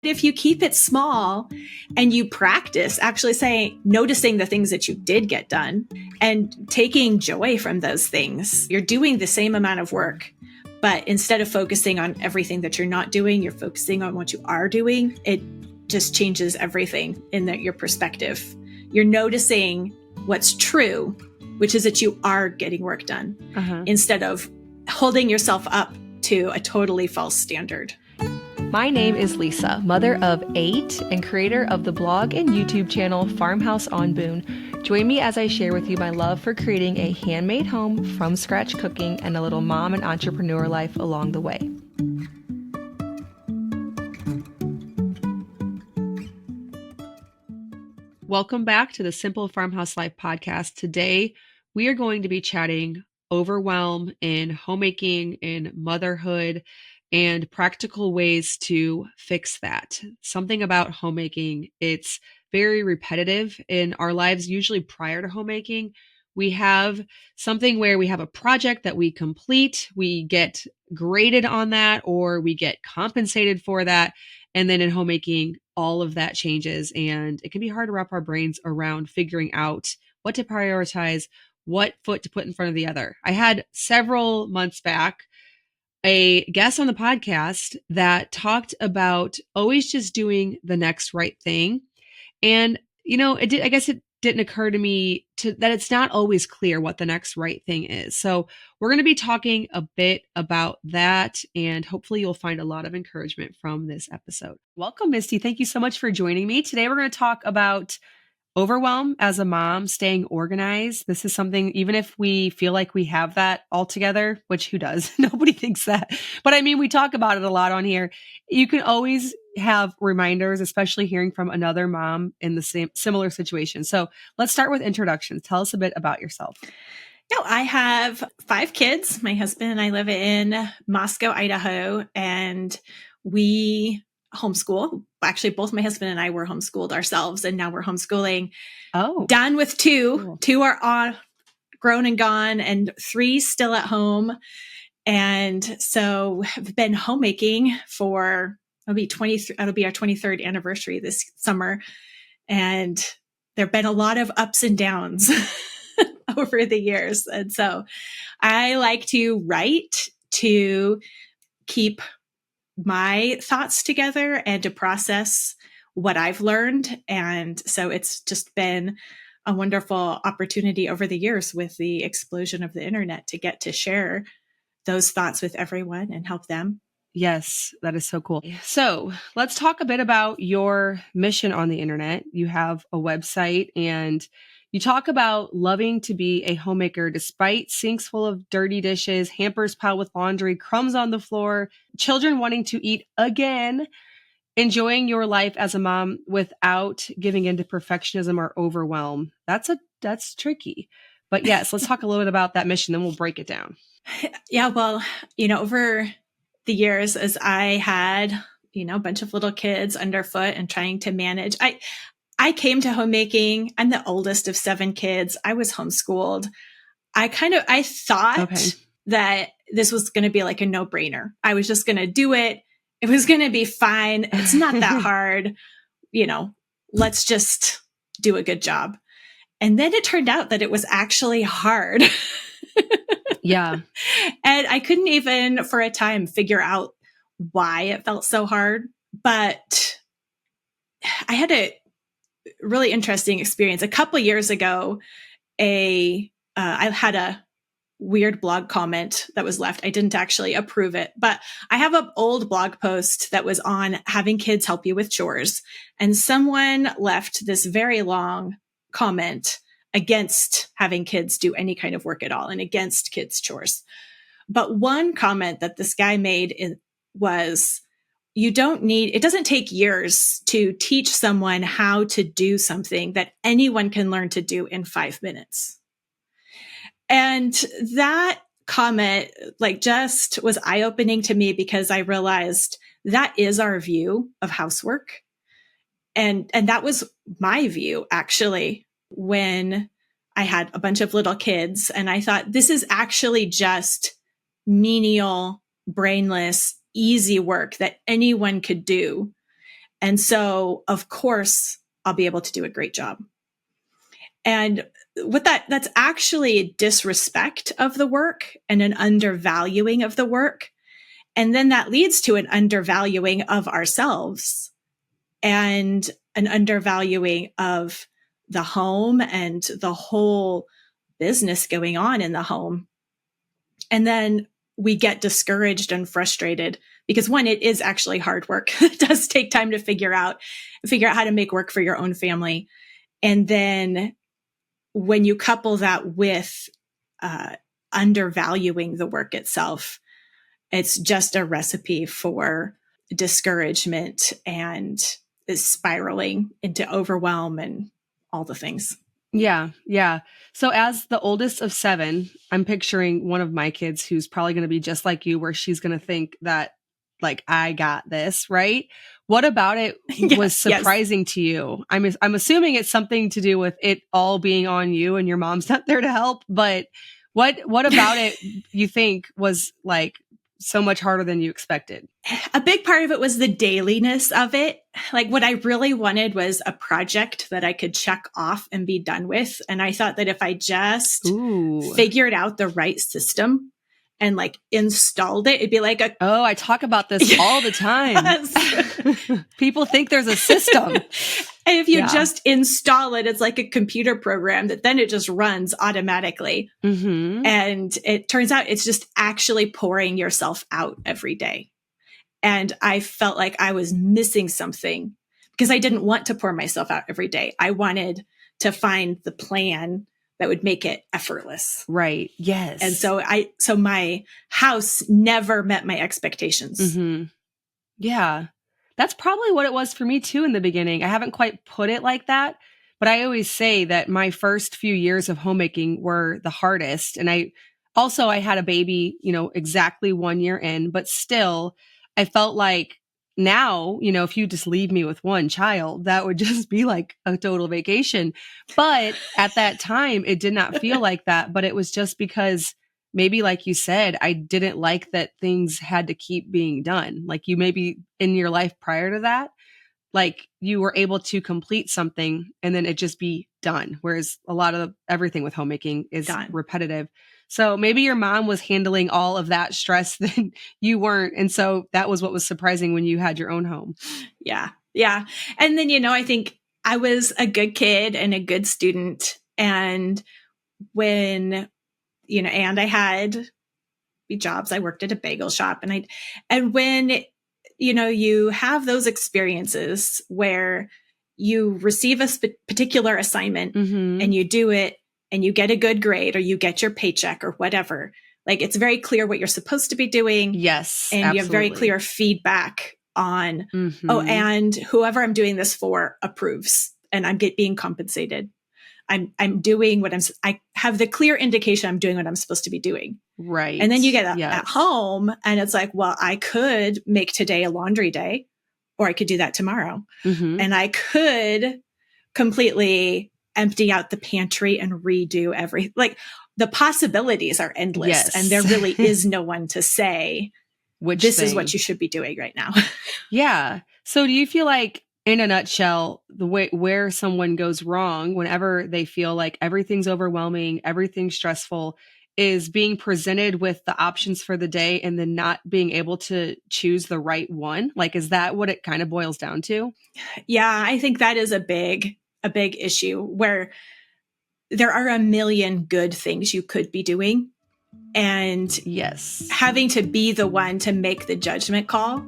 If you keep it small and you practice actually noticing the things that you did get done and taking joy from those things, you're doing the same amount of work. But instead of focusing on everything that you're not doing, you're focusing on what you are doing. It just changes everything in your perspective. You're noticing what's true, which is that you are getting work done instead of holding yourself up to a totally false standard. My name is Lisa, mother of 8 and creator of the blog and YouTube channel Farmhouse on Boone. Join me as I share with you my love for creating a handmade home from scratch cooking and a little mom and entrepreneur life along the way. Welcome back to the Simple Farmhouse Life podcast. Today, we are going to be chatting overwhelm in homemaking and motherhood and practical ways to fix that. Something about homemaking, it's very repetitive in our lives. Usually prior to homemaking, we have something where we have a project that we complete, we get graded on that, or we get compensated for that. And then in homemaking, all of that changes, and it can be hard to wrap our brains around figuring out what to prioritize, what foot to put in front of the other. I had several months back a guest on the podcast that talked about always just doing the next right thing. And, I guess it didn't occur to me that it's not always clear what the next right thing is. So we're going to be talking a bit about that, and hopefully you'll find a lot of encouragement from this episode. Welcome, Misty. Thank you so much for joining me. Today we're going to talk about overwhelm as a mom, staying organized. This is something, even if we feel like we have that all together, which who does? Nobody thinks that. But I mean, we talk about it a lot on here. You can always have reminders, especially hearing from another mom in the similar situation. So let's start with introductions. Tell us a bit about yourself. I have 5 kids. My husband and I live in Moscow, Idaho, and we homeschool. Actually, both my husband and I were homeschooled ourselves, and now we're homeschooling. Done with 2. Cool. 2 are on grown and gone, and 3 still at home. And so I've been homemaking for, it'll be our 23rd anniversary this summer. And there've been a lot of ups and downs over the years. And so I like to write to keep my thoughts together and to process what I've learned. And so it's just been a wonderful opportunity over the years with the explosion of the internet to get to share those thoughts with everyone and help them. Yes, that is so cool. So let's talk a bit about your mission on the internet. You have a website and you talk about loving to be a homemaker despite sinks full of dirty dishes, hampers piled with laundry, crumbs on the floor, children wanting to eat again, enjoying your life as a mom without giving into perfectionism or overwhelm. That's tricky. But yes, let's talk a little bit about that mission, then we'll break it down. Yeah, well, over the years as I had, a bunch of little kids underfoot and trying to manage, I came to homemaking. I'm the oldest of 7 kids. I was homeschooled. I thought that this was going to be like a no-brainer. I was just going to do it. It was going to be fine. It's not that hard. Let's just do a good job. And then it turned out that it was actually hard. Yeah. And I couldn't even for a time figure out why it felt so hard. But I had a really interesting experience. A couple of years ago, I had a weird blog comment that was left. I didn't actually approve it, but I have an old blog post that was on having kids help you with chores. And someone left this very long comment against having kids do any kind of work at all and against kids' chores. But one comment that this guy made was, it doesn't take years to teach someone how to do something that anyone can learn to do in 5 minutes. And that comment just was eye-opening to me because I realized that is our view of housework. And that was my view actually when I had a bunch of little kids, and I thought this is actually just menial, brainless, easy work that anyone could do. And so, of course, I'll be able to do a great job. And with that's actually a disrespect of the work and an undervaluing of the work. And then that leads to an undervaluing of ourselves and an undervaluing of the home and the whole business going on in the home. And then we get discouraged and frustrated because one, it is actually hard work. It does take time to figure out how to make work for your own family. And then when you couple that with undervaluing the work itself, it's just a recipe for discouragement and spiraling into overwhelm and all the things. Yeah. Yeah. So as the oldest of 7, I'm picturing one of my kids who's probably going to be just like you, where she's going to think that like, I got this, right? What about it was surprising to you? I'm assuming it's something to do with it all being on you and your mom's not there to help, but what about it you think was like so much harder than you expected? A big part of it was the dailiness of it. Like what I really wanted was a project that I could check off and be done with. And I thought that if I just figured out the right system and like installed it, it'd be like I talk about this all the time. People think there's a system. And if you just install it, it's like a computer program that then it just runs automatically. Mm-hmm. And it turns out it's just actually pouring yourself out every day. And I felt like I was missing something because I didn't want to pour myself out every day. I wanted to find the plan that would make it effortless. Right. Yes. And so my house never met my expectations. Mm-hmm. Yeah. That's probably what it was for me too in the beginning. I haven't quite put it like that, but I always say that my first few years of homemaking were the hardest. And I had a baby, exactly 1 year in, but still I felt like now, if you just leave me with one child, that would just be like a total vacation. But at that time, it did not feel like that. But it was just because maybe, like you said, I didn't like that things had to keep being done. Like you maybe in your life prior to that, like you were able to complete something and then it just be done. Whereas a lot of everything with homemaking is repetitive. So maybe your mom was handling all of that stress that you weren't. And so that was what was surprising when you had your own home. Yeah. Yeah. And then, I think I was a good kid and a good student. And when, and I had jobs, I worked at a bagel shop and when, you have those experiences where you receive a particular assignment and you do it, and you get a good grade or you get your paycheck or whatever, like it's very clear what you're supposed to be doing. Yes. And absolutely. you have very clear feedback on, and whoever I'm doing this for approves and I'm being compensated. I'm doing I have the clear indication I'm doing what I'm supposed to be doing. Right. And then you get at home and it's like, well, I could make today a laundry day or I could do that tomorrow. Mm-hmm. And I could completely empty out the pantry and redo everything. Like the possibilities are endless. Yes. And there really is no one to say, this is what you should be doing right now. Yeah. So do you feel like, in a nutshell, the way where someone goes wrong whenever they feel like everything's overwhelming, everything's stressful, is being presented with the options for the day and then not being able to choose the right one? Like, is that what it kind of boils down to? Yeah, I think that is a big issue where there are a million good things you could be doing. And yes, having to be the one to make the judgment call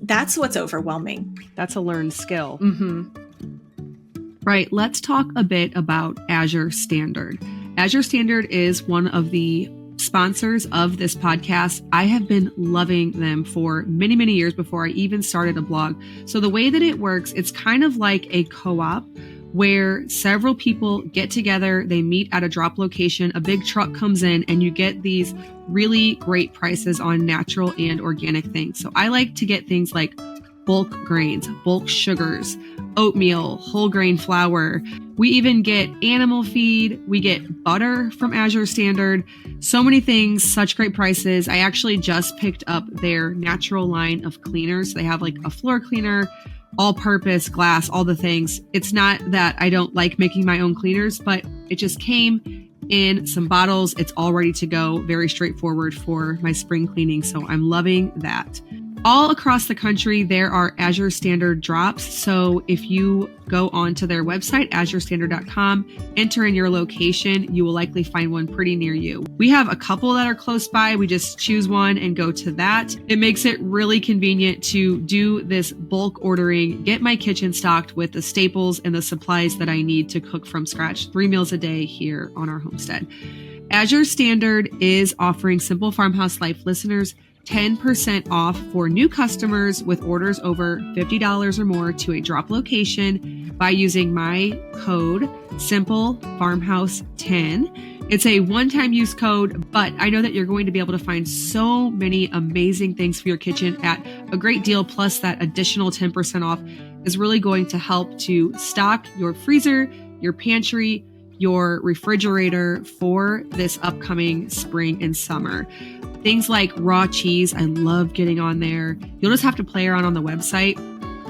that's what's overwhelming. That's a learned skill. Mm-hmm. Right. Let's talk a bit about Azure Standard. Azure Standard is one of the sponsors of this podcast. I have been loving them for many, many years before I even started a blog. So the way that it works, it's kind of like a co-op where several people get together, they meet at a drop location, a big truck comes in, and you get these really great prices on natural and organic things. So I like to get things like bulk grains, bulk sugars, oatmeal, whole grain flour. We even get animal feed. We get butter from Azure Standard. So many things, such great prices. I actually just picked up their natural line of cleaners. They have like a floor cleaner, all-purpose glass, all the things. It's not that I don't like making my own cleaners, but it just came in some bottles. It's all ready to go. Very straightforward for my spring cleaning. So I'm loving that. All across the country, there are Azure Standard drops. So if you go onto their website, azurestandard.com, enter in your location, you will likely find one pretty near you. We have a couple that are close by. We just choose one and go to that. It makes it really convenient to do this bulk ordering, get my kitchen stocked with the staples and the supplies that I need to cook from scratch 3 meals a day here on our homestead. Azure Standard is offering Simple Farmhouse Life listeners 10% off for new customers with orders over $50 or more to a drop location by using my code SimpleFarmhouse10. It's a one-time use code, but I know that you're going to be able to find so many amazing things for your kitchen at a great deal. Plus that additional 10% off is really going to help to stock your freezer, your pantry, your refrigerator for this upcoming spring and summer. Things like raw cheese, I love getting on there. You'll just have to play around on the website,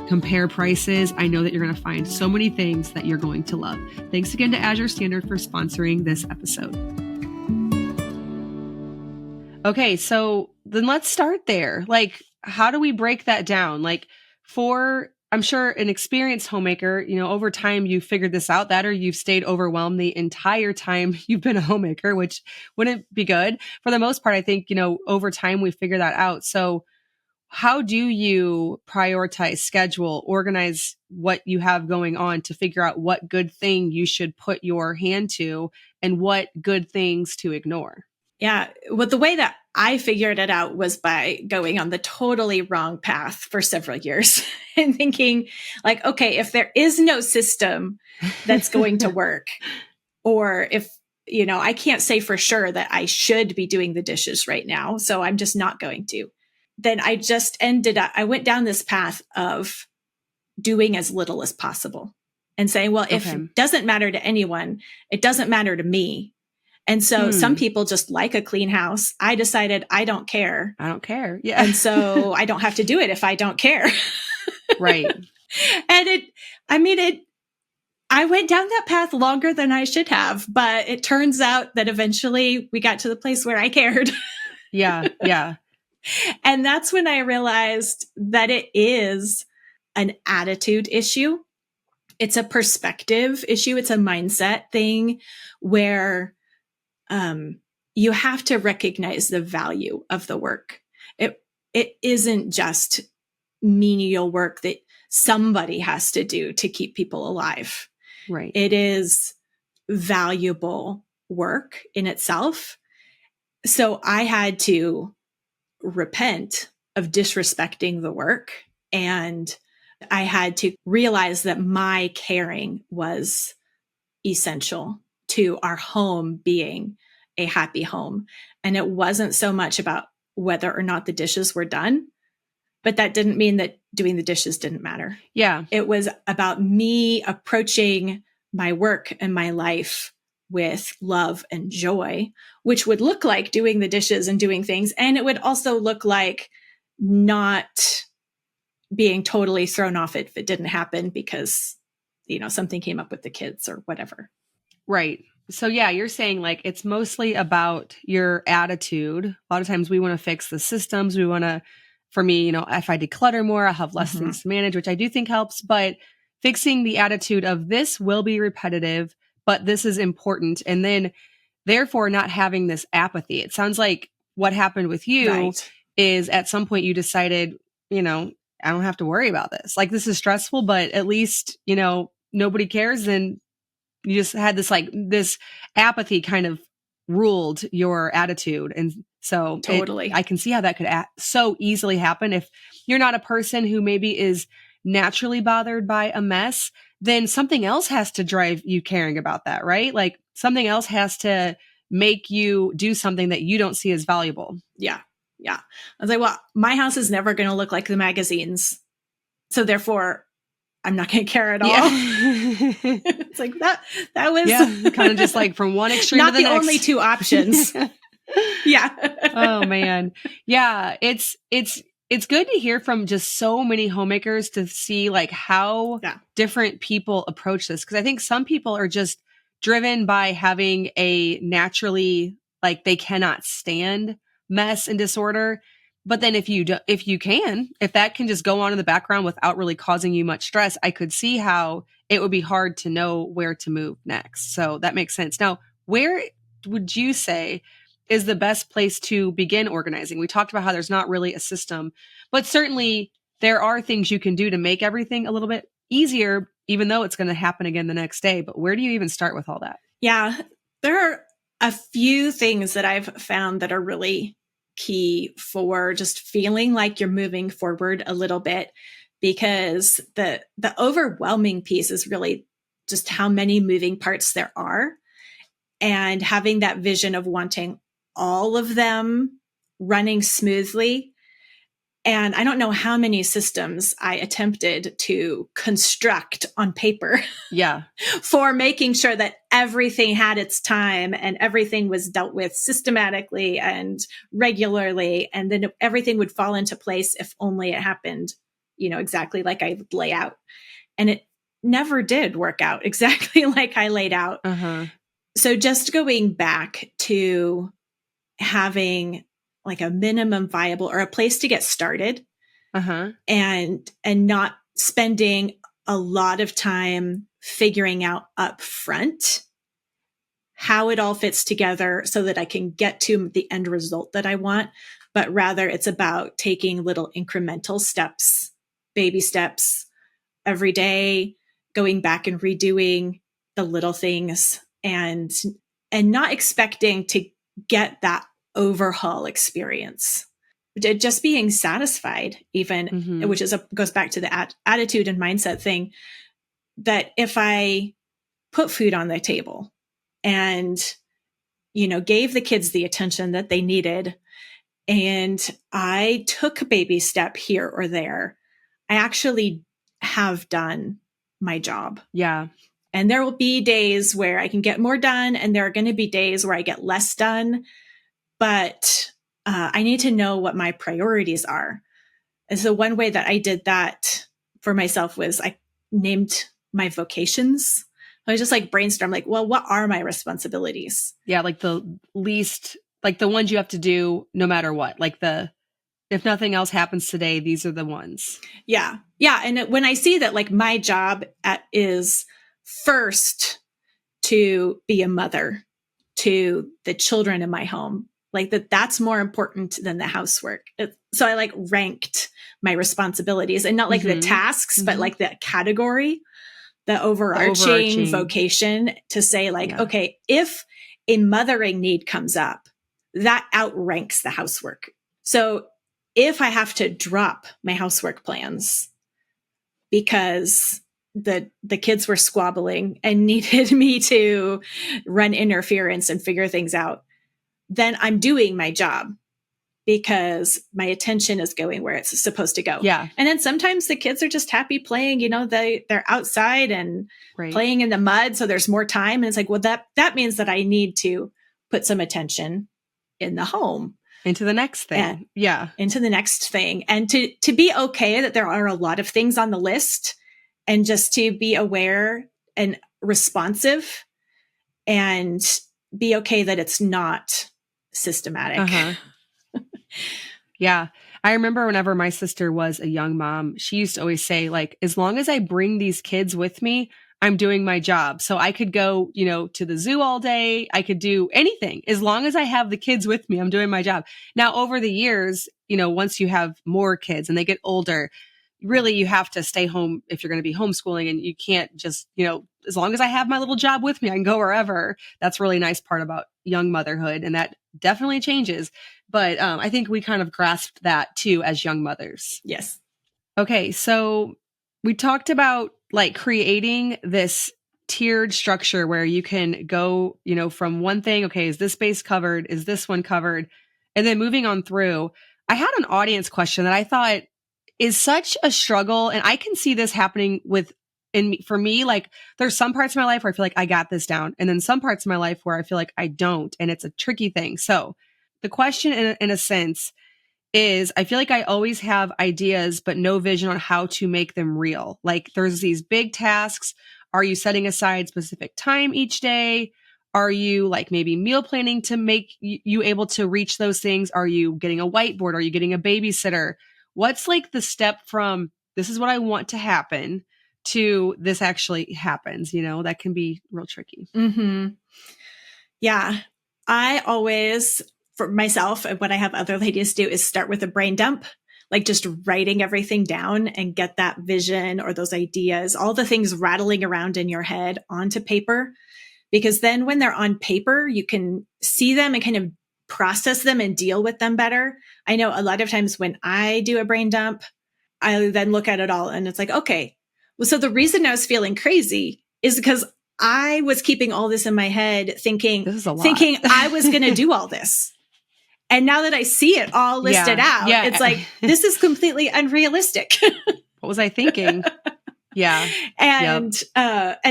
compare prices. I know that you're going to find so many things that you're going to love. Thanks again to Azure Standard for sponsoring this episode. Okay, so then let's start there. Like, how do we break that down? Like, for, I'm sure, an experienced homemaker, over time you figured this out, that or you've stayed overwhelmed the entire time you've been a homemaker, which wouldn't be good. For the most part, I think, over time we figure that out. So how do you prioritize, schedule, organize what you have going on to figure out what good thing you should put your hand to and what good things to ignore? Yeah. Well, the way that I figured it out was by going on the totally wrong path for several years and thinking like, okay, if there is no system that's going to work, or if, I can't say for sure that I should be doing the dishes right now, so I'm just not going to, then I just I went down this path of doing as little as possible and saying, well, if it doesn't matter to anyone, it doesn't matter to me. And so some people just like a clean house. I decided I don't care. I don't care. Yeah. And so I don't have to do it if I don't care. Right. And I went down that path longer than I should have, but it turns out that eventually we got to the place where I cared. Yeah. Yeah. And that's when I realized that it is an attitude issue. It's a perspective issue. It's a mindset thing where you have to recognize the value of the work. It isn't just menial work that somebody has to do to keep people alive. Right. It is valuable work in itself. So I had to repent of disrespecting the work, and I had to realize that my caring was essential to our home being a happy home. And it wasn't so much about whether or not the dishes were done, but that didn't mean that doing the dishes didn't matter. Yeah. It was about me approaching my work and my life with love and joy, which would look like doing the dishes and doing things. And it would also look like not being totally thrown off if it didn't happen because, something came up with the kids or whatever. Right. So yeah, you're saying like it's mostly about your attitude. A lot of times we want to fix the systems. We want to, for me, if I declutter more, I'll have less things to manage, which I do think helps. But fixing the attitude of this will be repetitive, but this is important. And then therefore not having this apathy. It sounds like what happened with you is at some point you decided, I don't have to worry about this. Like this is stressful, but at least, nobody cares. And you just had this apathy kind of ruled your attitude. And so totally, I can see how that could so easily happen. If you're not a person who maybe is naturally bothered by a mess, then something else has to drive you caring about that, right? Like something else has to make you do something that you don't see as valuable. Yeah. Yeah. I was like, well, my house is never going to look like the magazines. So therefore, I'm not going to care at all. Yeah. It's like that was kind of just like from one extreme not to the the next. only two options. Yeah. Oh man. Yeah. It's it's good to hear from just so many homemakers to see like how different people approach this. Cause I think some people are just driven by having a naturally, like they cannot stand mess and disorder. But then if that can just go on in the background without really causing you much stress, I could see how it would be hard to know where to move next. So that makes sense. Now, where would you say is the best place to begin organizing? We talked about how there's not really a system, but certainly there are things you can do to make everything a little bit easier, even though it's going to happen again the next day. But where do you even start with all that? Yeah, there are a few things that I've found that are really key for just feeling like you're moving forward a little bit, because the overwhelming piece is really just how many moving parts there are, and having that vision of wanting all of them running smoothly. And I don't know how many systems I attempted to construct on paper for making sure that everything had its time and everything was dealt with systematically and regularly. And then everything would fall into place if only it happened, exactly like I lay out. And it never did work out exactly like I laid out. So just going back to having like a minimum viable or a place to get started, and not spending a lot of time figuring out up front how it all fits together so that I can get to the end result that I want. But rather it's about taking little incremental steps, baby steps every day, going back and redoing the little things, and not expecting to get that overhaul experience. Just being satisfied, even, which goes back to the attitude and mindset thing, that if I put food on the table and, gave the kids the attention that they needed, and I took a baby step here or there, I actually have done my job. Yeah. And there will be days where I can get more done, and there are going to be days where I get less done. But I need to know what my priorities are. And so one way that I did that for myself was I named my vocations. I was just like brainstorm, like, well, what are my responsibilities? Yeah, like the least, like the ones you have to do no matter what. Like if nothing else happens today, these are the ones. Yeah. Yeah. And when I see that, like, my job is first to be a mother to the children in my home, like that's more important than the housework. So I like ranked my responsibilities, and not like the tasks, but like the category, the overarching vocation, to say like, okay, if a mothering need comes up, that outranks the housework. So if I have to drop my housework plans because the kids were squabbling and needed me to run interference and figure things out, then I'm doing my job because my attention is going where it's supposed to go. Yeah. And then sometimes the kids are just happy playing, they're outside and playing in the mud. So there's more time. And it's like, well, that means that I need to put some attention in the home. Into the next thing. Into the next thing. And to be okay that there are a lot of things on the list, and just to be aware and responsive, and be okay that it's not systematic. Yeah. I remember whenever my sister was a young mom, she used to always say, like, as long as I bring these kids with me, I'm doing my job. So I could go, to the zoo all day. I could do anything. As long as I have the kids with me, I'm doing my job. Now, over the years, once you have more kids and they get older, really you have to stay home if you're going to be homeschooling, and you can't just, as long as I have my little job with me, I can go wherever. That's a really nice part about young motherhood. And that definitely changes. But I think we kind of grasped that too as young mothers. Yes. Okay. So we talked about like creating this tiered structure where you can go, from one thing. Okay. Is this space covered? Is this one covered? And then moving on through, I had an audience question that I thought is such a struggle. And I can see this happening for me, like there's some parts of my life where I feel like I got this down. And then some parts of my life where I feel like I don't. And it's a tricky thing. So the question in a sense is I feel like I always have ideas, but no vision on how to make them real. Like there's these big tasks. Are you setting aside specific time each day? Are you like maybe meal planning to make you able to reach those things? Are you getting a whiteboard? Are you getting a babysitter? What's like the step from this is what I want to happen to this actually happens? You know, that can be real tricky. Mm-hmm. Yeah. I always, for myself, and what I have other ladies do is start with a brain dump, like just writing everything down and get that vision or those ideas, all the things rattling around in your head onto paper. Because then when they're on paper, you can see them and kind of process them and deal with them better. I know a lot of times when I do a brain dump, I then look at it all and it's like, okay, well, so the reason I was feeling crazy is because I was keeping all this in my head thinking I was going to do all this. And now that I see it all listed out, it's like, this is completely unrealistic. What was I thinking? Yeah. And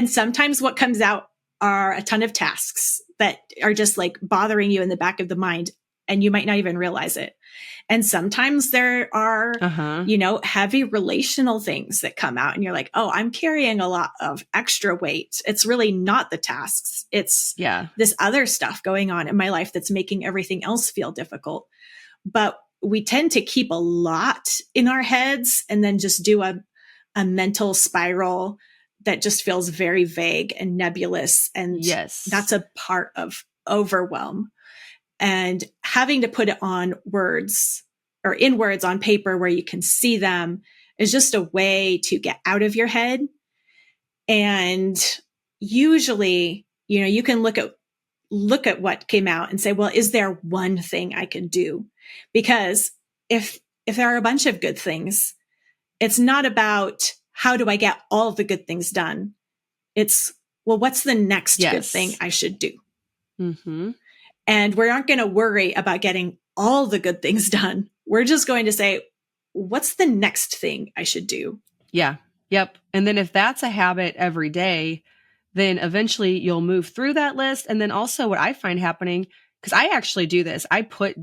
sometimes what comes out are a ton of tasks that are just like bothering you in the back of the mind and you might not even realize it. And sometimes there are, heavy relational things that come out and you're like, oh, I'm carrying a lot of extra weight. It's really not the tasks. It's this other stuff going on in my life that's making everything else feel difficult. But we tend to keep a lot in our heads and then just do a mental spiral that just feels very vague and nebulous. And that's a part of overwhelm. And having to put it on words or in words on paper where you can see them is just a way to get out of your head. And usually, you can look at what came out and say, well, is there one thing I can do? Because if there are a bunch of good things, it's not about how do I get all the good things done? It's, well, what's the next good thing I should do? Mm-hmm. And we aren't going to worry about getting all the good things done. We're just going to say, what's the next thing I should do? Yeah. Yep. And then if that's a habit every day, then eventually you'll move through that list. And then also what I find happening, because I actually do this, I put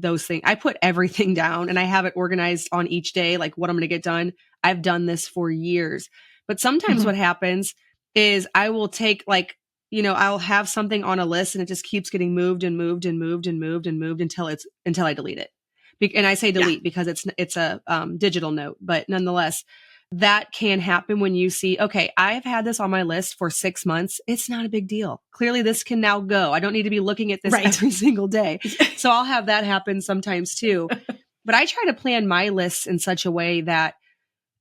everything down and I have it organized on each day, like what I'm going to get done. I've done this for years. But sometimes what happens is I will take I'll have something on a list and it just keeps getting moved and moved and moved and moved and moved until I delete it. And I say delete because it's a digital note, but nonetheless, that can happen when you see, okay, I've had this on my list for 6 months. It's not a big deal. Clearly this can now go. I don't need to be looking at this every single day. So I'll have that happen sometimes too. But I try to plan my lists in such a way that,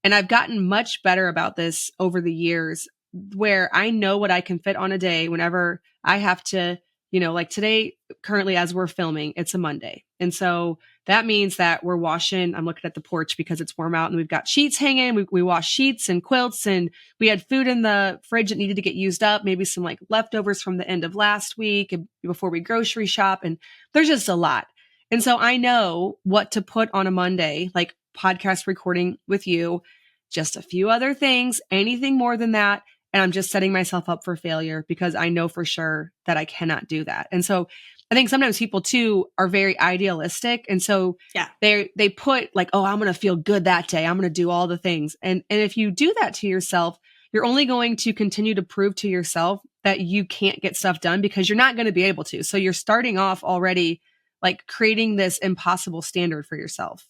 and I've gotten much better about this over the years, where I know what I can fit on a day whenever I have to, like today, currently as we're filming, it's a Monday. And so that means that we're washing, I'm looking at the porch because it's warm out and we've got sheets hanging. We wash sheets and quilts and we had food in the fridge that needed to get used up. Maybe some like leftovers from the end of last week and before we grocery shop. And there's just a lot. And so I know what to put on a Monday, like podcast recording with you, just a few other things, anything more than that. And I'm just setting myself up for failure because I know for sure that I cannot do that. And so I think sometimes people too are very idealistic. And so they put like, oh, I'm going to feel good that day. I'm going to do all the things. And if you do that to yourself, you're only going to continue to prove to yourself that you can't get stuff done because you're not going to be able to. So you're starting off already like creating this impossible standard for yourself.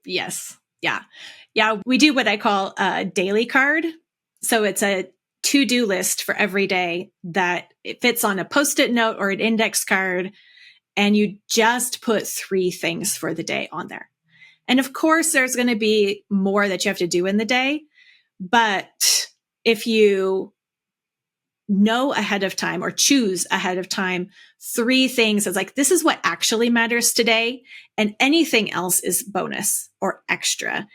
Yes. Yeah. Yeah. We do what I call a daily card. So it's a to-do list for every day that it fits on a Post-it note or an index card. And you just put 3 things for the day on there. And of course, there's going to be more that you have to do in the day. But if you know ahead of time or choose ahead of time 3 things as like, this is what actually matters today. And anything else is bonus or extra.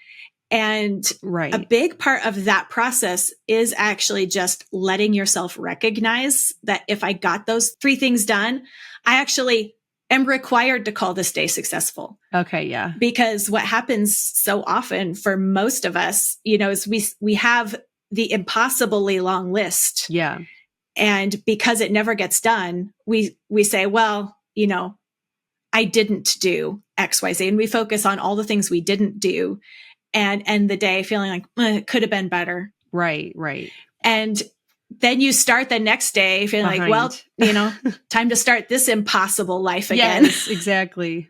And a big part of that process is actually just letting yourself recognize that if I got those 3 things done, I actually am required to call this day successful. Okay. Yeah. Because what happens so often for most of us, is we have the impossibly long list. Yeah. And because it never gets done, we say, well, I didn't do XYZ. And we focus on all the things we didn't do and end the day feeling like it could have been better. Right, right. And then you start the next day feeling like, well, time to start this impossible life again. Yes, exactly.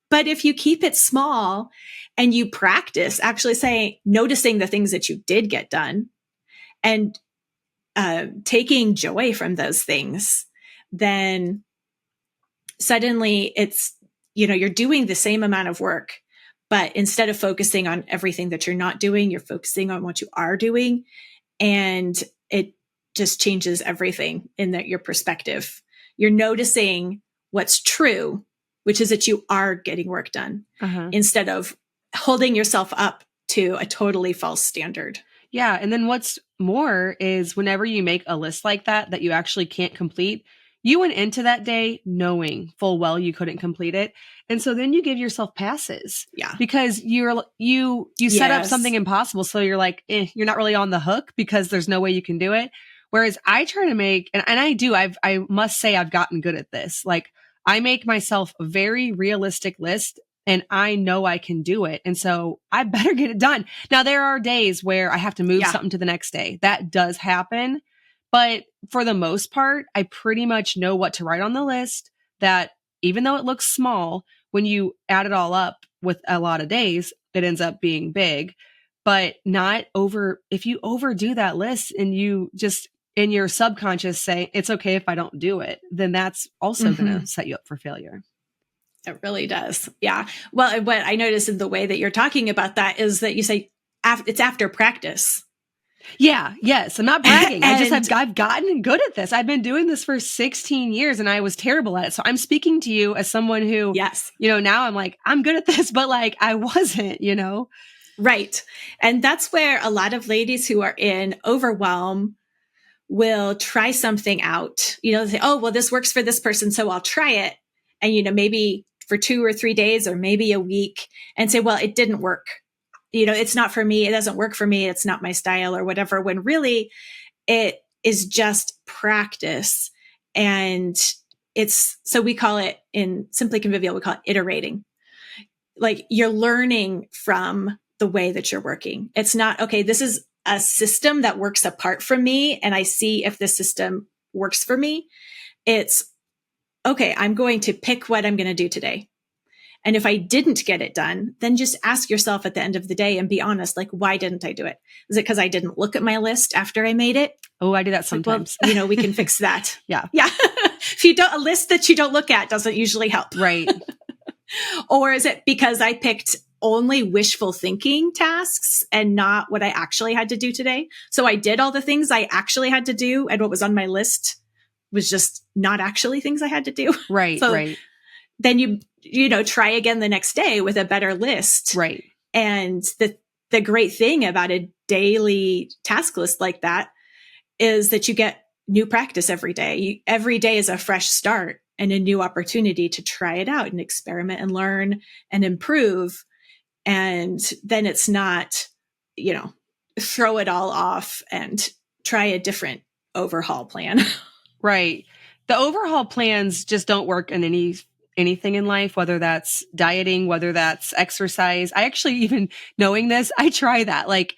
But if you keep it small and you practice actually noticing the things that you did get done and taking joy from those things, then suddenly it's, you're doing the same amount of work, but instead of focusing on everything that you're not doing, you're focusing on what you are doing. And it just changes everything in your perspective. You're noticing what's true, which is that you are getting work done instead of holding yourself up to a totally false standard. Yeah. And then what's more is whenever you make a list like that you actually can't complete, you went into that day knowing full well you couldn't complete it. And so then you give yourself passes. Yeah. Because you set up something impossible. So you're like, you're not really on the hook because there's no way you can do it. Whereas I try to make, and I do, I must say I've gotten good at this. Like I make myself a very realistic list and I know I can do it. And so I better get it done. Now there are days where I have to move something to the next day. That does happen. But for the most part, I pretty much know what to write on the list, that even though it looks small, when you add it all up with a lot of days, it ends up being big, but not over. If you overdo that list and you just in your subconscious say, it's okay if I don't do it, then that's also going to set you up for failure. It really does. Yeah. Well, what I noticed in the way that you're talking about that is that you say it's after practice. Yeah. Yes. I'm not bragging. I've gotten good at this. I've been doing this for 16 years and I was terrible at it. So I'm speaking to you as someone who, now I'm like, I'm good at this, but like I wasn't, Right. And that's where a lot of ladies who are in overwhelm will try something out, they say, oh, well, this works for this person, so I'll try it. And, maybe for 2 or 3 days or maybe a week and say, well, it didn't work. It's not for me. It doesn't work for me. It's not my style or whatever, when really it is just practice. And so we call it in Simply Convivial, we call it iterating. Like you're learning from the way that you're working. It's not, okay, this is a system that works apart from me and I see if the system works for me. It's, okay, I'm going to pick what I'm going to do today. And if I didn't get it done, then just ask yourself at the end of the day and be honest, like, why didn't I do it? Is it because I didn't look at my list after I made it? Oh, I do that sometimes. Like, well, we can fix that. Yeah. Yeah. If you don't, a list that you don't look at doesn't usually help. Right. Or is it because I picked only wishful thinking tasks and not what I actually had to do today? So I did all the things I actually had to do and what was on my list was just not actually things I had to do. Right. So right. Then you try again the next day with a better list. Right. And the great thing about a daily task list like that is that you get new practice every day. Every day is a fresh start and a new opportunity to try it out and experiment and learn and improve. And then it's not, throw it all off and try a different overhaul plan. Right. The overhaul plans just don't work in anything in life, whether that's dieting, whether that's exercise. I actually, even knowing this, I try that. Like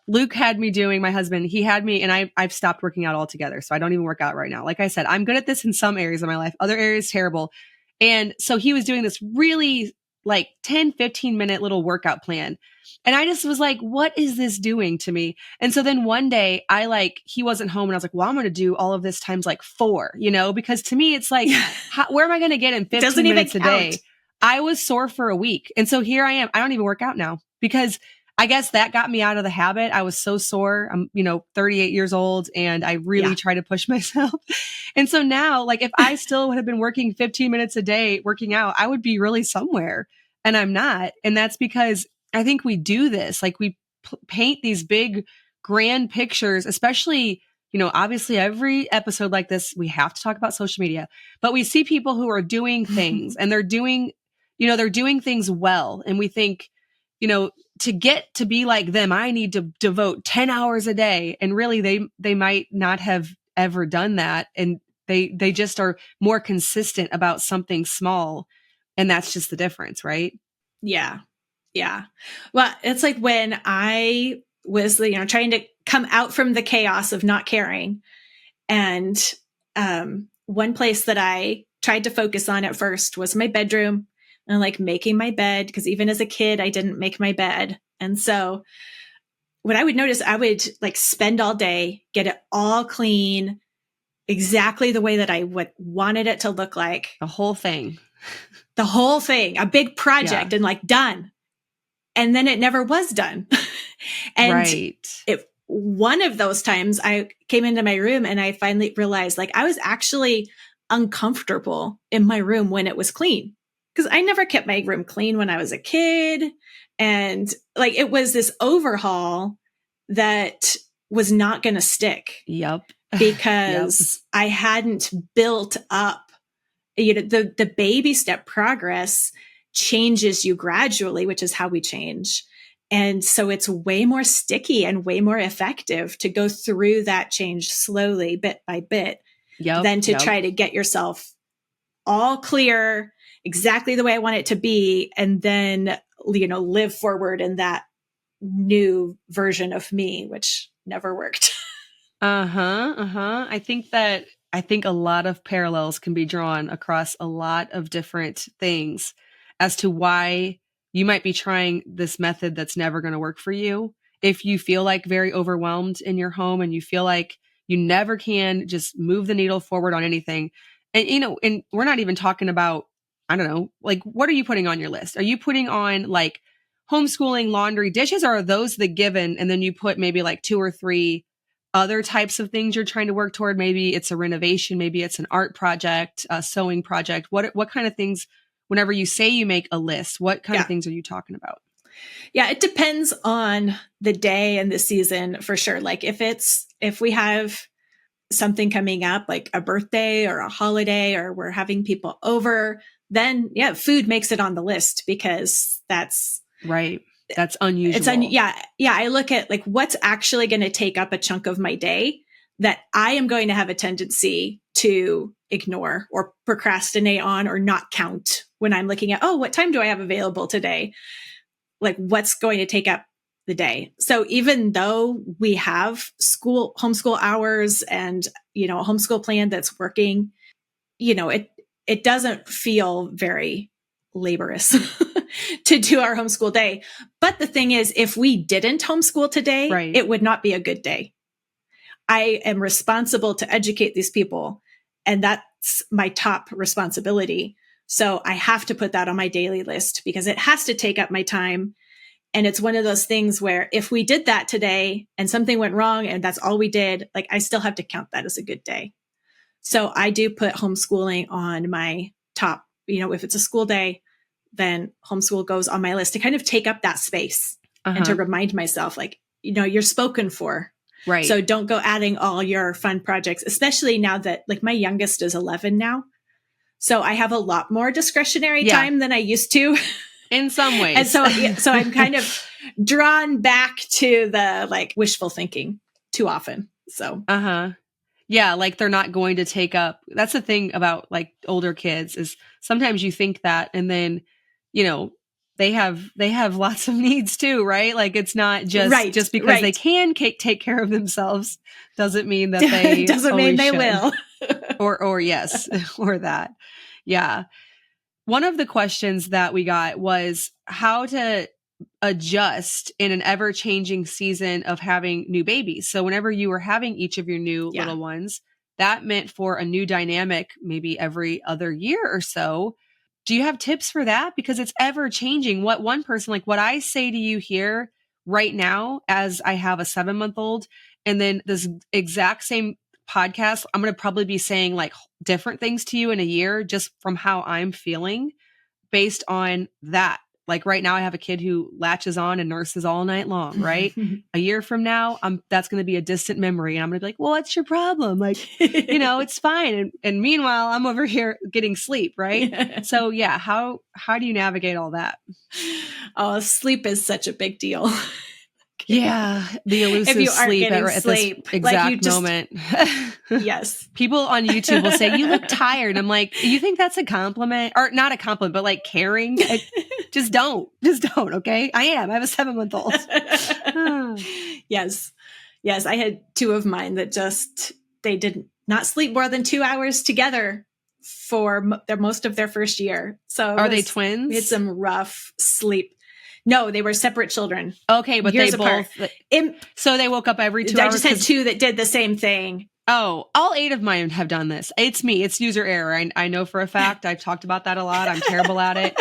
Luke had me doing, my husband, he had me, and I've stopped working out altogether. So I don't even work out right now. Like I said, I'm good at this in some areas of my life, other areas terrible. And so he was doing this really like 10, 15 minute little workout plan. And I just was like, what is this doing to me? And so then one day he wasn't home and I was like, well, I'm going to do all of this times like 4, because to me, it's like, where am I going to get in 15 minutes a day? I was sore for a week. And so here I am. I don't even work out now because I guess that got me out of the habit. I was so sore. I'm, 38 years old and I really try to push myself. And so now, like if I still would have been working 15 minutes a day working out, I would be really somewhere and I'm not. And that's because I think we do this, like we paint these big grand pictures, especially, obviously every episode like this, we have to talk about social media, but we see people who are doing things and they're doing things well. And we think, to get to be like them, I need to devote 10 hours a day. And really they might not have ever done that. And they just are more consistent about something small. And that's just the difference, right? Yeah. Yeah. Well, it's like when I was, trying to come out from the chaos of not caring. And one place that I tried to focus on at first was my bedroom and like making my bed. Because even as a kid, I didn't make my bed. And so what I would notice, I would like spend all day, get it all clean, exactly the way that I would wanted it to look like. The whole thing. The whole thing, a big project and like done. And then it never was done. And right. One of those times I came into my room and I finally realized like I was actually uncomfortable in my room when it was clean, because I never kept my room clean when I was a kid. And like it was this overhaul that was not going to stick. Yep. Because I hadn't built up, the baby step progress changes you gradually, which is how we change. And so it's way more sticky and way more effective to go through that change slowly, bit by bit, than to try to get yourself all clear, exactly the way I want it to be, and then, live forward in that new version of me, which never worked. I think a lot of parallels can be drawn across a lot of different things as to why you might be trying this method that's never going to work for you. If you feel like very overwhelmed in your home and you feel like you never can just move the needle forward on anything. And, and we're not even talking about, I don't know, like, what are you putting on your list? Are you putting on like homeschooling, laundry, dishes, or are those the given? And then you put maybe like 2 or 3 other types of things you're trying to work toward. Maybe it's a renovation, maybe it's an art project, a sewing project. What kind of things, whenever you say you make a list, what kind of things are you talking about? Yeah, it depends on the day and the season for sure. Like if we have something coming up, like a birthday or a holiday, or we're having people over, then food makes it on the list, because that's right. That's unusual. I look at like what's actually going to take up a chunk of my day that I am going to have a tendency to ignore or procrastinate on or not count when I'm looking at, what time do I have available today? Like what's going to take up the day. So even though we have homeschool hours and, a homeschool plan that's working, it doesn't feel very laborious to do our homeschool day. But the thing is, if we didn't homeschool today, it would not be a good day. I am responsible to educate these people, and that's my top responsibility. So I have to put that on my daily list because it has to take up my time. And it's one of those things where if we did that today and something went wrong and that's all we did, like I still have to count that as a good day. So I do put homeschooling on my top, if it's a school day, then homeschool goes on my list to kind of take up that space and to remind myself, like, you're spoken for. Right. So don't go adding all your fun projects, especially now that like my youngest is 11 now. So I have a lot more discretionary time than I used to. In some ways. And so I'm kind of drawn back to the like wishful thinking too often. So, yeah, like they're not going to take up. That's the thing about like older kids is sometimes you think that, and then, they have lots of needs too, right? Like it's not just because they can take care of themselves doesn't mean that they doesn't mean they should. will. or yes, or that. Yeah. One of the questions that we got was how to adjust in an ever-changing season of having new babies. So whenever you were having each of your new little ones, that meant for a new dynamic, maybe every other year or so. Do you have tips for that? Because it's ever-changing. What one person, like what I say to you here right now, as I have a 7-month-old, and then this exact same podcast, I'm going to probably be saying like different things to you in a year just from how I'm feeling based on that. Like right now I have a kid who latches on and nurses all night long, right? A year from now, that's going to be a distant memory. And I'm going to be like, well, what's your problem? Like, it's fine. And meanwhile, I'm over here getting sleep, right? Yeah. So yeah, how do you navigate all that? Oh, sleep is such a big deal. Yeah, the if elusive you aren't sleep getting at sleep. this exact just, moment. yes. People on YouTube will say, "You look tired." I'm like, "You think that's a compliment?" Or not a compliment, but like caring? Just don't. Okay? I am. I have a 7-month-old. Yes. Yes. I had 2 of mine that they did not sleep more than 2 hours together for most of their first year. So Are they twins? We had some rough sleep. No, they were separate children. Okay, but years they apart. both. So they woke up every 2 I hours. just had 2 that did the same thing. Oh, all 8 of mine have done this. It's me. It's user error. I know for a fact. I've talked about that a lot. I'm terrible at it.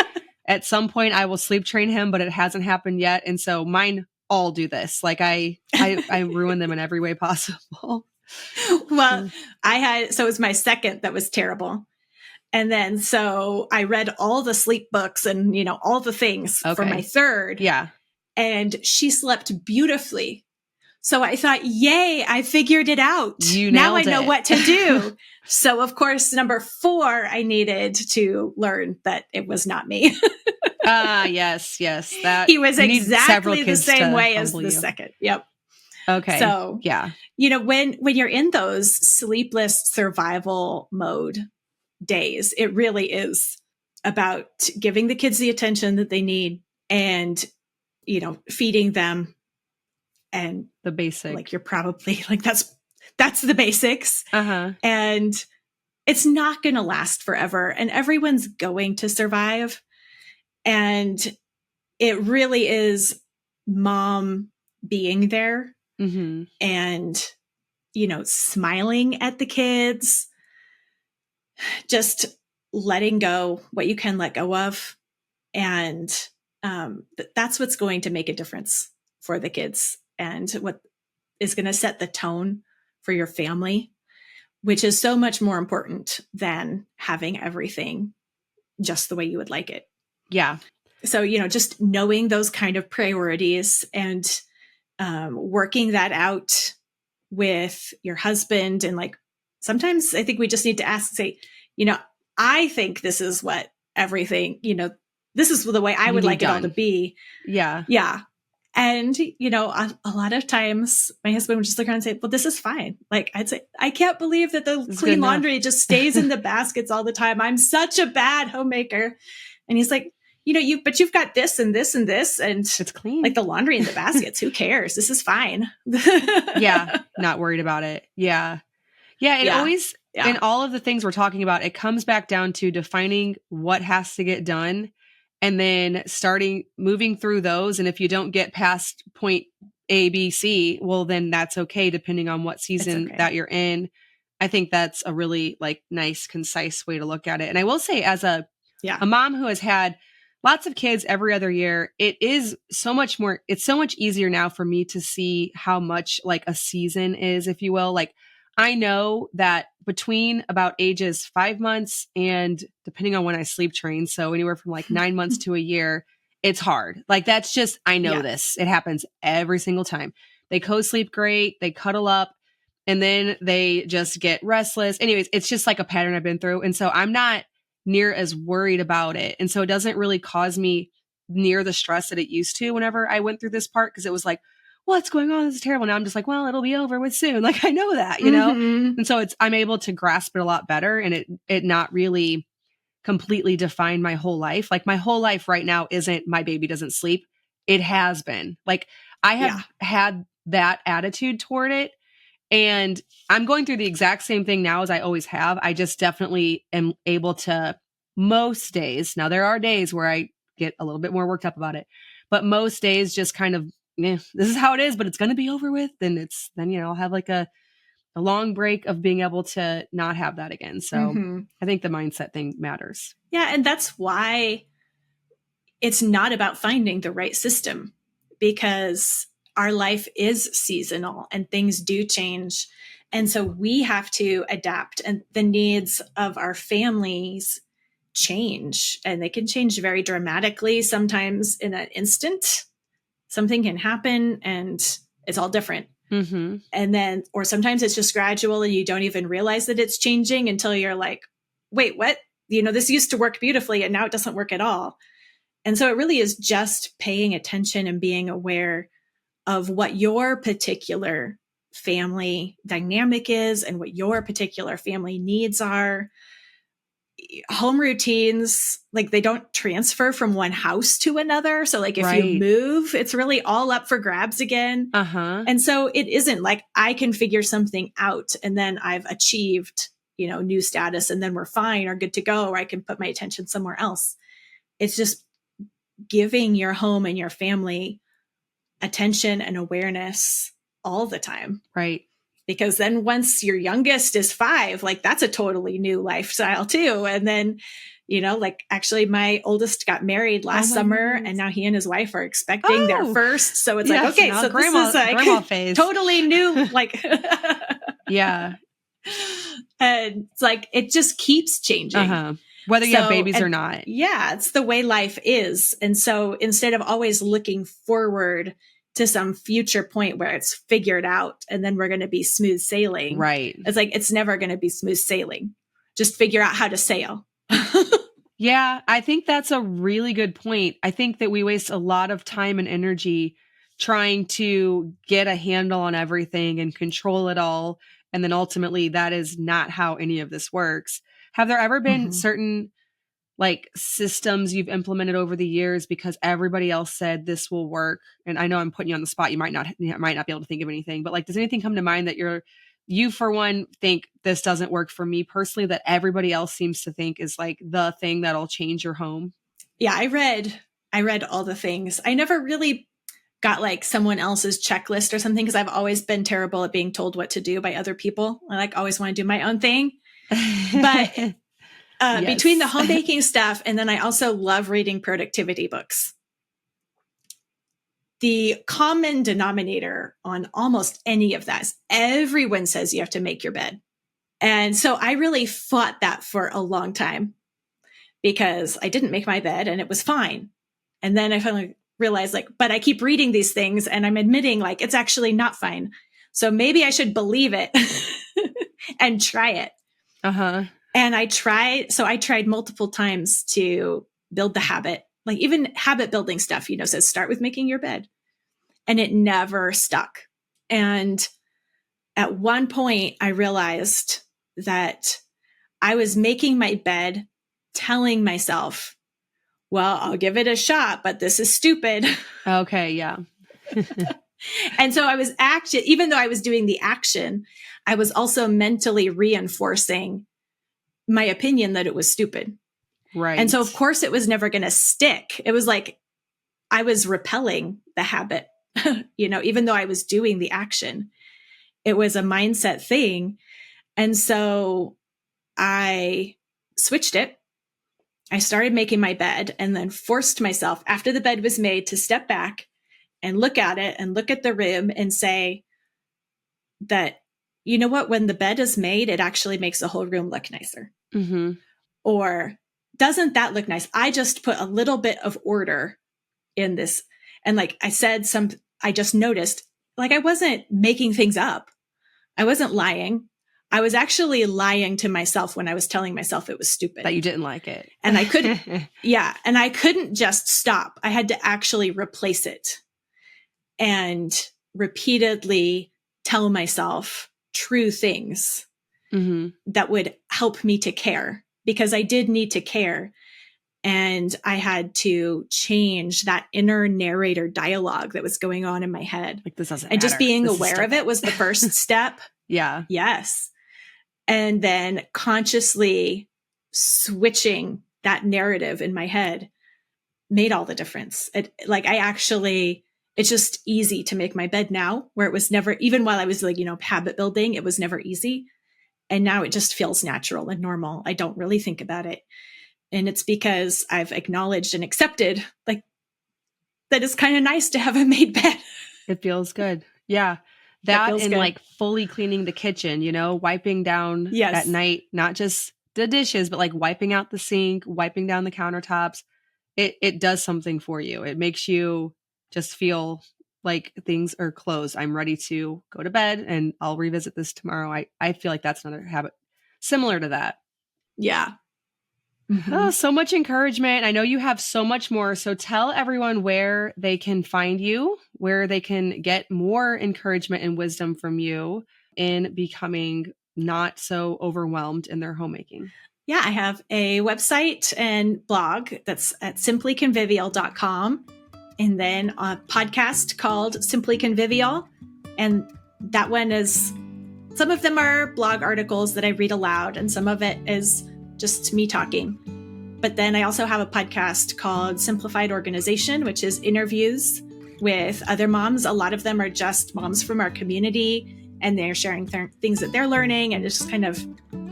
At some point, I will sleep train him, but it hasn't happened yet. And so mine all do this. Like I ruin them in every way possible. Well, it was my second that was terrible. And then, so I read all the sleep books and, all the things for my third. Yeah. And she slept beautifully. So I thought, yay, I figured it out. Now I know what to do. So of course, number 4, I needed to learn that it was not me. Yes. That he was exactly the same way as the second. Yep. Okay. So, yeah. When you're in those sleepless survival mode days, it really is about giving the kids the attention that they need and, feeding them. And the basic, like, you're probably like, that's the basics. Uh-huh. And it's not going to last forever, and everyone's going to survive. And it really is mom being there and, smiling at the kids, just letting go what you can let go of. And that's what's going to make a difference for the kids and what is going to set the tone for your family, which is so much more important than having everything just the way you would like it. Yeah. So, just knowing those kind of priorities and working that out with your husband. And like, sometimes I think we just need to say, I think this is what everything, this is the way I would like it all to be. Yeah. Yeah. And, a lot of times my husband would just look around and say, well, this is fine. Like, I'd say, I can't believe that the clean laundry just stays in the baskets all the time. I'm such a bad homemaker. And he's like, but you've got this and this and this, and it's clean. Like the laundry in the baskets. Who cares? This is fine. Yeah. Not worried about it. Yeah. Yeah. It always, in all of the things we're talking about, it comes back down to defining what has to get done. And then moving through those. And if you don't get past point A, B, C, well, then that's okay, depending on what season that you're in. I think that's a really nice, concise way to look at it. And I will say, as a mom who has had lots of kids every other year, it's so much easier now for me to see how much a season is, if you will. I know that between about ages 5 months and depending on when I sleep train, so anywhere from 9 months to a year, it's hard. That's just, I know this. It happens every single time. They co-sleep great, they cuddle up, and then they just get restless. Anyways, it's just a pattern I've been through. And so I'm not near as worried about it. And so it doesn't really cause me near the stress that it used to whenever I went through this part, because it was what's going on? This is terrible. Now I'm just well, it'll be over with soon. I know that, And so I'm able to grasp it a lot better, and it not really completely define my whole life. My whole life right now isn't my baby doesn't sleep. It has been. I have had that attitude toward it, and I'm going through the exact same thing now as I always have. I just definitely am able to, most days. Now there are days where I get a little bit more worked up about it, but most days just kind of, this is how it is, but it's going to be over with. Then I'll have a long break of being able to not have that again. So I think the mindset thing matters. Yeah. And that's why it's not about finding the right system, because our life is seasonal and things do change. And so we have to adapt, and the needs of our families change, and they can change very dramatically. Sometimes in an instant, something can happen and it's all different. And then, or sometimes it's just gradual and you don't even realize that it's changing until you're like, wait, what? This used to work beautifully and now it doesn't work at all. And so it really is just paying attention and being aware of what your particular family dynamic is and what your particular family needs are. Home routines, like they don't transfer from one house to another. So like if you move, it's really all up for grabs again. And so it isn't like I can figure something out and then I've achieved, new status and then we're fine or good to go, or I can put my attention somewhere else. It's just giving your home and your family attention and awareness all the time. Right. Because then once your youngest is 5, like that's a totally new lifestyle too. And then, like actually my oldest got married last summer and now he and his wife are expecting their first. So it's like, okay, so this is like phase. Totally new, like, yeah. And it's like, it just keeps changing. Whether you have babies or not. Yeah. It's the way life is. And so instead of always looking forward to some future point where it's figured out and then we're going to be smooth sailing. Right. It's like, it's never going to be smooth sailing. Just figure out how to sail. Yeah, I think that's a really good point. I think that we waste a lot of time and energy trying to get a handle on everything and control it all. And then ultimately that is not how any of this works. Have there ever been certain like systems you've implemented over the years because everybody else said this will work? And I know I'm putting you on the spot. You might not be able to think of anything, but like, does anything come to mind that you for one think this doesn't work for me personally, that everybody else seems to think is like the thing that'll change your home? Yeah. I read all the things. I never really got like someone else's checklist or something because I've always been terrible at being told what to do by other people. I like always want to do my own thing. But between the homemaking stuff, and then I also love reading productivity books. The common denominator on almost any of that is everyone says you have to make your bed. And so I really fought that for a long time because I didn't make my bed and it was fine. And then I finally realized like, but I keep reading these things and I'm admitting like, it's actually not fine. So maybe I should believe it and try it. And I tried multiple times to build the habit, like even habit building stuff, says start with making your bed, and it never stuck. And at one point I realized that I was making my bed, telling myself, well, I'll give it a shot, but this is stupid. Okay. Yeah. And so I was even though I was doing the action, I was also mentally reinforcing my opinion that it was stupid. Right. And so of course it was never going to stick. It was like I was repelling the habit, even though I was doing the action. It was a mindset thing. And so I switched it. I started making my bed and then forced myself after the bed was made to step back and look at it and look at the room and say that, you know what, when the bed is made, it actually makes the whole room look nicer. Or doesn't that look nice? I just put a little bit of order in this. And like I said, I just noticed like I wasn't making things up. I wasn't lying. I was actually lying to myself when I was telling myself it was stupid. That you didn't like it. And I couldn't, and I couldn't just stop. I had to actually replace it and repeatedly tell myself true things that would help me to care, because I did need to care. And I had to change that inner narrator dialogue that was going on in my head. Like this doesn't and matter. Just being aware of it was the first step. Yeah. Yes. And then consciously switching that narrative in my head made all the difference. It's just easy to make my bed now, where it was never, even while I was like, habit building, it was never easy. And now it just feels natural and normal. I don't really think about it. And it's because I've acknowledged and accepted like that it's kind of nice to have a made bed. It feels good. Yeah. That and good. Like fully cleaning the kitchen, wiping down at night, not just the dishes, but like wiping out the sink, wiping down the countertops. It does something for you. It makes you just feel like things are closed. I'm ready to go to bed and I'll revisit this tomorrow. I feel like that's another habit similar to that. Yeah. Oh, so much encouragement. I know you have so much more. So tell everyone where they can find you, where they can get more encouragement and wisdom from you in becoming not so overwhelmed in their homemaking. Yeah, I have a website and blog that's at simplyconvivial.com, and then a podcast called Simply Convivial. And that one is, some of them are blog articles that I read aloud, and some of it is just me talking. But then I also have a podcast called Simplified Organization, which is interviews with other moms. A lot of them are just moms from our community, and they're sharing things that they're learning, and it's just kind of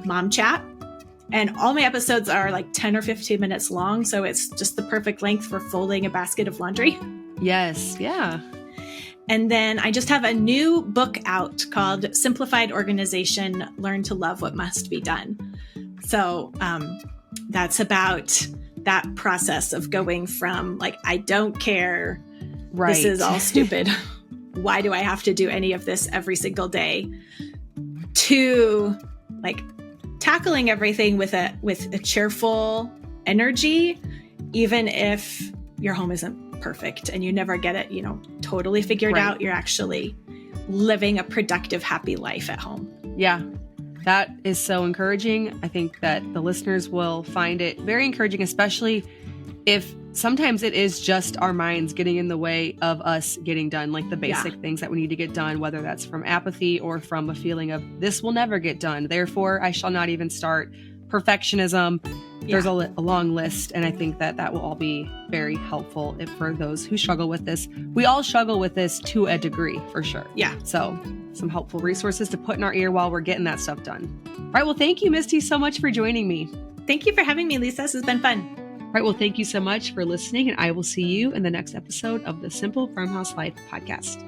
mom chat. And all my episodes are like 10 or 15 minutes long, so it's just the perfect length for folding a basket of laundry. Yes, yeah. And then I just have a new book out called Simplified Organization, Learn to Love What Must Be Done. So that's about that process of going from like, I don't care, Right. This is all stupid. Why do I have to do any of this every single day? To like tackling everything with a cheerful energy, even if your home isn't perfect and you never get it, totally figured out. You're actually living a productive, happy life at home. Yeah, that is so encouraging. I think that the listeners will find it very encouraging, especially if sometimes it is just our minds getting in the way of us getting done, like the basic things that we need to get done, whether that's from apathy or from a feeling of this will never get done, therefore I shall not even start. Perfectionism. There's a long list, and I think that will all be very helpful for those who struggle with this. We all struggle with this to a degree, for sure. Yeah. So some helpful resources to put in our ear while we're getting that stuff done. All right. Well, thank you, Misty, so much for joining me. Thank you for having me, Lisa. This has been fun. All right. Well, thank you so much for listening, and I will see you in the next episode of the Simple Farmhouse Life podcast.